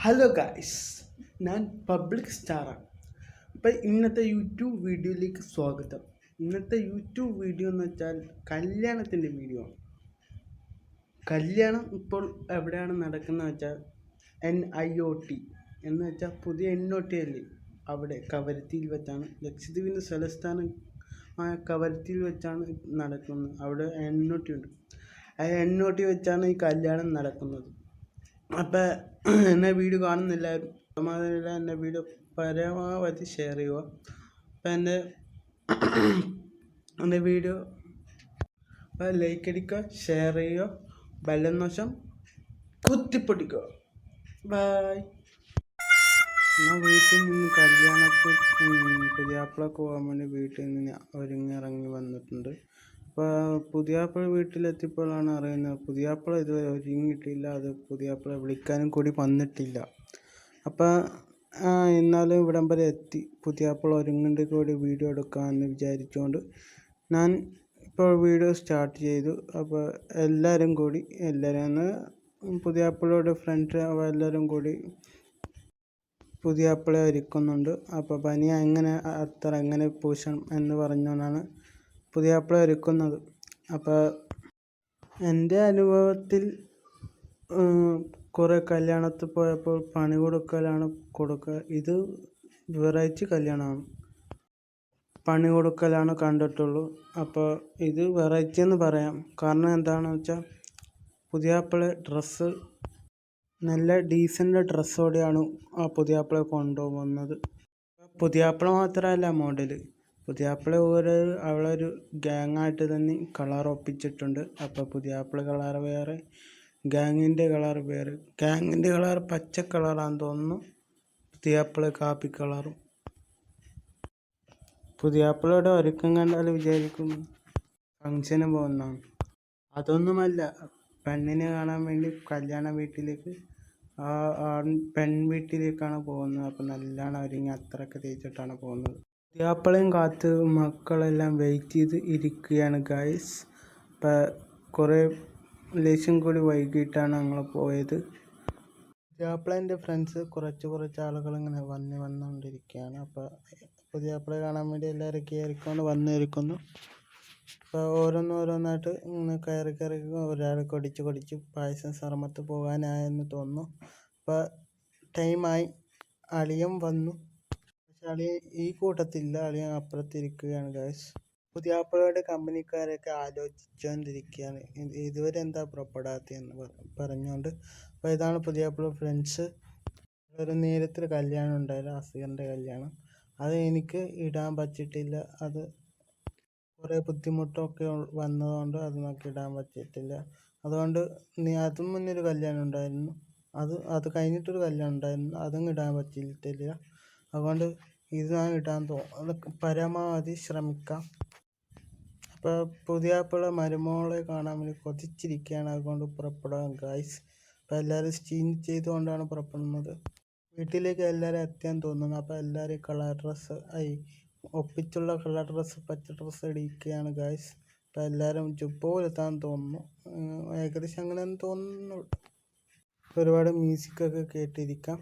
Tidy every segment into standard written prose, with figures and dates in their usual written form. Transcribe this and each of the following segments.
Hello guys, ഞാൻ public സ്റ്റാറാണ്. അപ്പം ഇന്നത്തെ യൂട്യൂബ് വീഡിയോയിലേക്ക് സ്വാഗതം. ഇന്നത്തെ യൂട്യൂബ് വീഡിയോ എന്ന് വെച്ചാൽ കല്യാണത്തിൻ്റെ വീഡിയോ ആണ്. കല്യാണം ഇപ്പോൾ എവിടെയാണ് നടക്കുന്നത് വെച്ചാൽ NIOT എന്ന് വെച്ചാൽ പുതിയ NOT അല്ലേ, അവിടെ കവരത്തിയിൽ വെച്ചാണ്. ലക്ഷദ്വീപിൻ്റെ തലസ്ഥാനമായ കവരത്തിയിൽ വെച്ചാണ് നടക്കുന്നത്. അവിടെ NOT ഉണ്ട്. ആ NOT വെച്ചാണ് ഈ കല്യാണം നടക്കുന്നത്. അപ്പം എന്നെ വീഡിയോ കാണുന്നില്ലായിരുന്നു, സമാധാനമില്ല. എൻ്റെ വീഡിയോ പരമാവധി ഷെയർ ചെയ്യുക. അപ്പം എൻ്റെ വീഡിയോ ലൈക്ക് അടിക്കുക, ഷെയർ ചെയ്യുക, ബെല്ലെന്ന വശം കുത്തിപ്പൊട്ടിക്കുക. ബായ്. ഞാൻ വീട്ടിൽ നിന്ന് കല്യാണത്തിൽ പുതിയാപ്പിളക്ക് പോകാൻ വേണ്ടി വീട്ടിൽ നിന്ന് ഒരുങ്ങിറങ്ങി വന്നിട്ടുണ്ട്. അപ്പോൾ പുതിയാപ്പിള വീട്ടിലെത്തിയപ്പോഴാണ് അറിയുന്നത് പുതിയാപ്പിള ഇതുവരെ ഒരുങ്ങിയിട്ടില്ല. അത് പുതിയാപ്പിള വിളിക്കാനും കൂടി വന്നിട്ടില്ല. അപ്പോൾ എന്നാലും ഇവിടം വരെ എത്തി. പുതിയാപ്പിള ഒരുങ്ങേണ്ട കൂടി വീഡിയോ എടുക്കാമെന്ന് വിചാരിച്ചുകൊണ്ട് ഞാൻ ഇപ്പോൾ വീഡിയോ സ്റ്റാർട്ട് ചെയ്തു. അപ്പോൾ എല്ലാവരും പുതിയാപ്പിളയുടെ ഫ്രണ്ട്സ് എല്ലാവരും കൂടി പുതിയാപ്പിളയെ ഒരുക്കുന്നുണ്ട്. അപ്പോൾ പനി എങ്ങനെ പൂശണം എന്ന് പറഞ്ഞുകൊണ്ടാണ് പുതിയാപ്പിള ഒരുക്കുന്നത്. അപ്പോൾ എൻ്റെ അനുഭവത്തിൽ കുറേ കല്യാണത്തിൽ പോയപ്പോൾ പണി കൊടുക്കലാണ് കൊടുക്കുക. ഇത് വെറൈറ്റി കല്യാണമാണ്, പണി കൊടുക്കലാണ് കണ്ടിട്ടുള്ളൂ. അപ്പോൾ ഇത് വെറൈറ്റി എന്ന് പറയാം. കാരണം എന്താണെന്ന് വെച്ചാൽ പുതിയാപ്പിള ഡ്രസ്സ് നല്ല ഡീസൻ്റ് ഡ്രസ്സോടെയാണ് ആ പുതിയാപ്പിളയെ കൊണ്ടുപോകുന്നത്. പുതിയാപ്പിള മാത്രമല്ല മോഡൽ, പുതിയാപ്പിള അവളൊരു ഗ്യാങ്ങായിട്ട് തന്നെ കളർ ഒപ്പിച്ചിട്ടുണ്ട്. അപ്പോൾ പുതിയാപ്പിള കളർ വേറെ, ഗ്യാങ്ങിൻ്റെ കളർ വേറെ. ഗ്യാങ്ങിൻ്റെ കളർ പച്ച കളറാണെന്ന് തോന്നുന്നു, പുതിയാപ്പിള കാപ്പി കളറും. പുതിയാപ്പിളയുടെ ഒരുക്കം കണ്ടാൽ വിചാരിക്കും ഫങ്ഷന് പോകുന്നതാണ്. അതൊന്നുമല്ല, പെണ്ണിനെ കാണാൻ വേണ്ടി കല്യാണ വീട്ടിലേക്ക് പെൺ വീട്ടിലേക്കാണ് പോകുന്നത്. അപ്പോൾ നല്ലോണം ഒരുങ്ങി അത്രയൊക്കെ തേച്ചിട്ടാണ് പോകുന്നത്. പുതിയാപ്പിളയും കാത്ത് മക്കളെല്ലാം വെയിറ്റ് ചെയ്ത് ഇരിക്കുകയാണ് ഗായ്സ്. ഇപ്പം കുറേ ലേശം കൂടി വൈകിട്ടാണ് ഞങ്ങൾ പോയത്. പുതിയാപ്പിളേൻ്റെ ഫ്രണ്ട്സ് കുറച്ച് ആളുകൾ ഇങ്ങനെ വന്നുകൊണ്ടിരിക്കുകയാണ്. അപ്പോൾ പുതിയാപ്പിളയെ കാണാൻ വേണ്ടി എല്ലാവരും കയറിക്കൊണ്ട് വന്നിരിക്കുന്നു. അപ്പോൾ ഓരോന്നായിട്ട് ഇങ്ങനെ കയറി ഒരാൾ കൊടിച്ച് പായസം സർമത്ത് പോകാനായെന്ന് തോന്നുന്നു. അപ്പോൾ ടൈമായി, അളിയൻ വന്നു. പക്ഷെ അളിയൻ ഈ കൂട്ടത്തില്ല, അളിയൻ അപ്പുറത്തിരിക്കുകയാണ് ഗായ്സ്. പുതിയാപ്പിളയുടെ കമ്പനിക്കാരൊക്കെ ആലോചിച്ചുകൊണ്ടിരിക്കുകയാണ് ഇതുവരെ എന്താ പുറപ്പെടാത്തതെന്ന് പറഞ്ഞുകൊണ്ട്. അപ്പോൾ ഇതാണ് പുതിയാപ്പിള ഫ്രണ്ട്സ്. ഒരു നേരത്തെ കല്യാണം ഉണ്ടായില്ല, അസിയറിൻ്റെ കല്യാണം. അത് എനിക്ക് ഇടാൻ പറ്റിയിട്ടില്ല. അത് കുറേ ബുദ്ധിമുട്ടൊക്കെ വന്നതുകൊണ്ട് അത് നമുക്ക് ഇടാൻ പറ്റിയിട്ടില്ല. അതുകൊണ്ട് അതും മുന്നൊരു കല്യാണം ഉണ്ടായിരുന്നു, അത് കഴിഞ്ഞിട്ടൊരു കല്യാണം ഉണ്ടായിരുന്നു, അതും ഇടാൻ പറ്റിയിട്ടില്ല. അതുകൊണ്ട് ഇത് ഞാൻ ഇടാൻ പരമാവധി ശ്രമിക്കാം. അപ്പോൾ പുതിയാപ്പിള മരുമോളെ കാണാൻ വേണ്ടി കൊതിച്ചിരിക്കുകയാണ്. അതുകൊണ്ട് പുറപ്പെടാം ഗായ്സ്. അപ്പോൾ എല്ലാവരും സ്റ്റീം ചെയ്തുകൊണ്ടാണ് പുറപ്പെടുന്നത്. വീട്ടിലേക്ക് എല്ലാവരും എത്തിയാൻ തോന്നുന്നു. അപ്പോൾ എല്ലാവരും കളർ ഡ്രസ്സ് ഒപ്പിച്ചുള്ള കളർ ഡ്രസ്സ് പച്ച ഡ്രസ്സ് ഇടിക്കുകയാണ് ഗായ്സ്. അപ്പോൾ എല്ലാവരും ജുബ്ബോലെത്താൻ തോന്നുന്നു, ഏകദേശം അങ്ങനെയെന്ന് തോന്നുന്നു. ഒരുപാട് മ്യൂസിക്കൊക്കെ കേട്ടിരിക്കാം.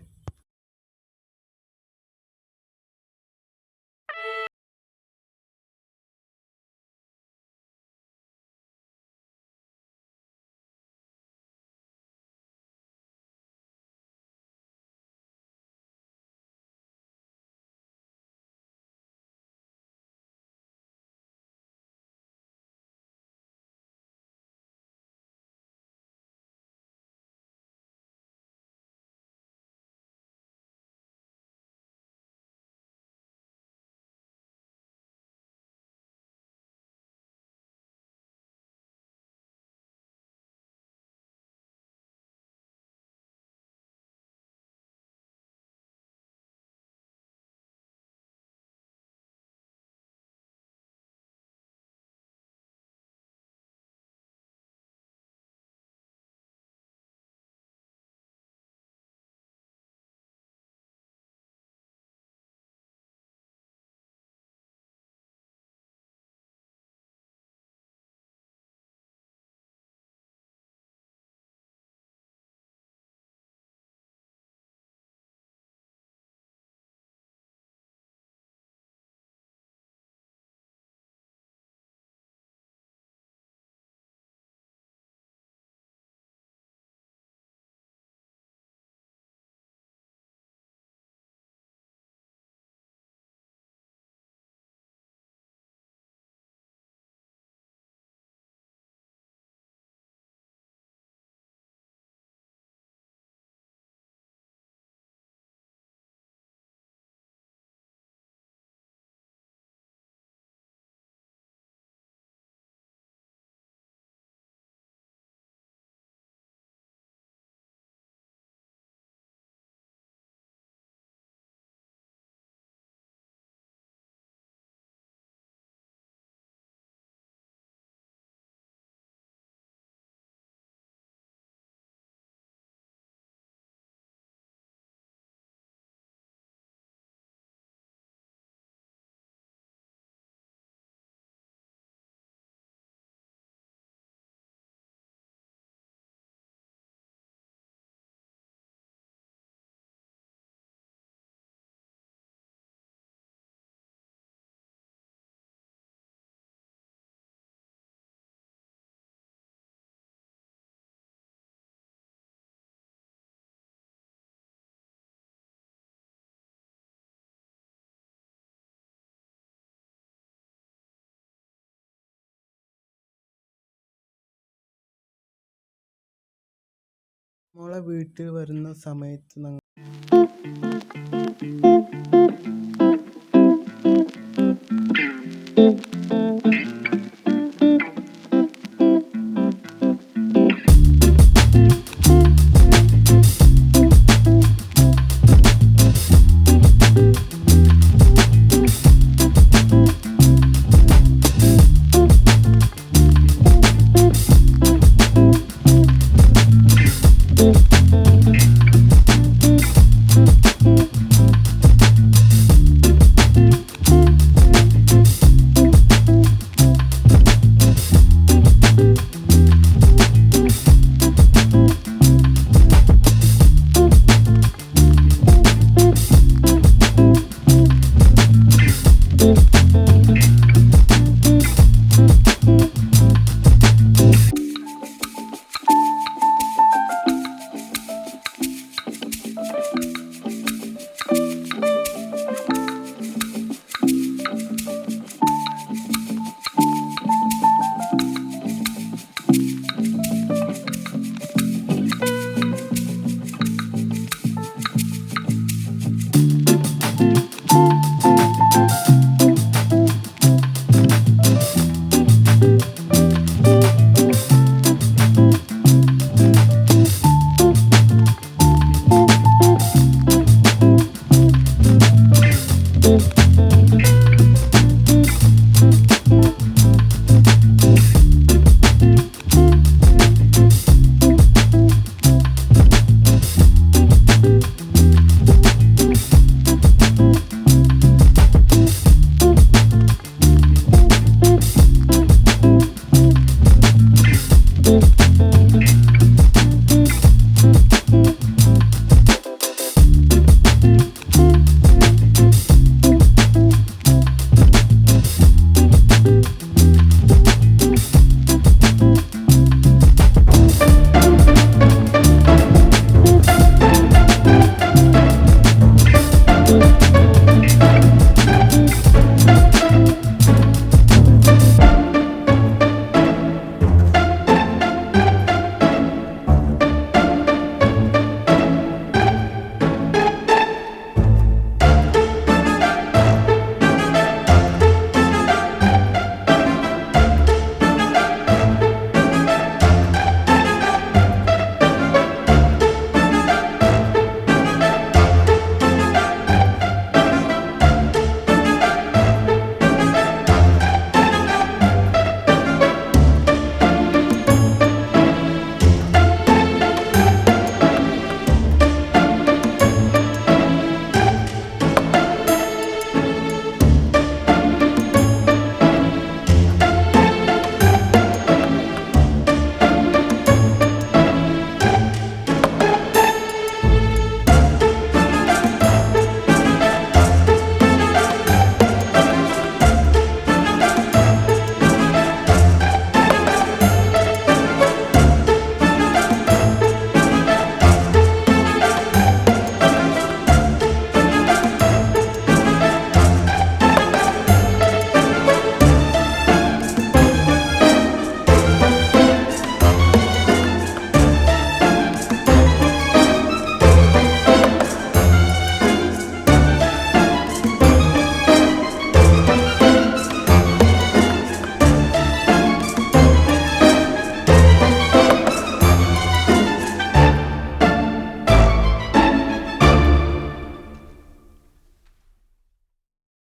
മോളെ വീട്ടിൽ വരുന്ന സമയത്ത്